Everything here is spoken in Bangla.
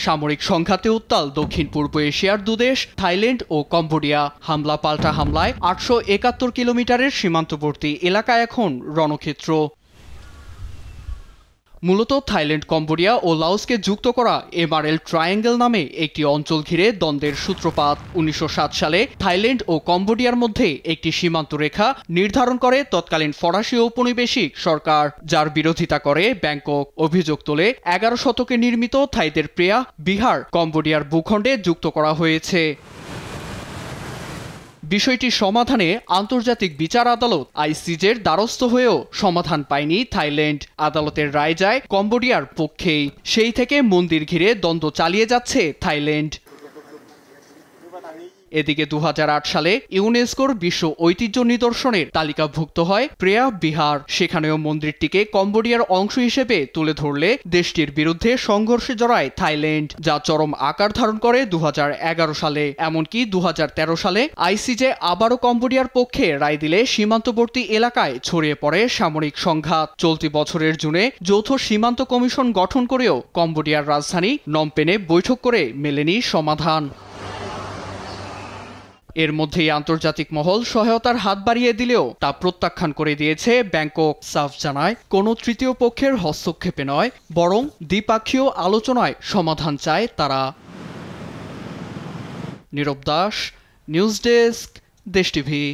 সামরিক সংঘাতে উত্তাল দক্ষিণ পূর্ব এশিয়ার দুদেশ থাইল্যান্ড ও কম্বোডিয়া। হামলা পাল্টা হামলায় ৮৭১ কিলোমিটারের সীমান্তবর্তী এলাকা এখন রণক্ষেত্র। মূলত থাইল্যান্ড, কম্বোডিয়া ও লাওসকে যুক্ত করা এমারেল ট্রায়াঙ্গেল নামে একটি অঞ্চল ঘিরে দ্বন্দ্বের সূত্রপাত ১৯০৭ সালে থাইল্যান্ড ও কম্বোডিয়ার মধ্যে একটি সীমান্ত রেখা নির্ধারণ করে তৎকালীন ফরাসি ঔপনিবেশিক সরকার, যার বিরোধিতা করে ব্যাংকক। অভিযোগ তোলে ১১ শতকে নির্মিত থাইদের প্রেয়া বিহার কম্বোডিয়ার ভূখণ্ডে যুক্ত করা হয়েছে। বিষয়টি সমাধানে আন্তর্জাতিক বিচার আদালত আইসিজের দ্বারস্থ হয়েও সমাধান পায়নি থাইল্যান্ড। আদালতের রায় যায় কম্বোডিয়ার পক্ষেই। সেই থেকে মন্দির ঘিরে দ্বন্দ্ব চালিয়ে যাচ্ছে থাইল্যান্ড। এদিকে ২০০৮ সালে ইউনেস্কোর বিশ্ব ঐতিহ্য নিদর্শনের তালিকাভুক্ত হয় প্রেয়া বিহার। সেখানেও মন্দিরটিকে কম্বোডিয়ার অংশ হিসেবে তুলে ধরলে দেশটির বিরুদ্ধে সংঘর্ষে জড়ায় থাইল্যান্ড, যা চরম আকার ধারণ করে ২০১১ সালে। এমনকি ২০১৩ সালে আইসিজে আবারও কম্বোডিয়ার পক্ষে রায় দিলে সীমান্তবর্তী এলাকায় ছড়িয়ে পড়ে সামরিক সংঘাত। চলতি বছরের জুনে যৌথ সীমান্ত কমিশন গঠন করেও কম্বোডিয়ার রাজধানী নমপেনে বৈঠক করে মেলেনি সমাধান। এর মধ্যেই আন্তর্জাতিক মহল সহায়তার হাত বাড়িয়ে দিলেও তা প্রত্যাখ্যান করে দিয়েছে ব্যাংকক। সাফ জানায়, কোনো তৃতীয় পক্ষের হস্তক্ষেপে নয়, বরং দ্বিপাক্ষীয় আলোচনায় সমাধান চায় তারা। নীরব দাস, নিউজ ডেস্ক, দেশ টিভি।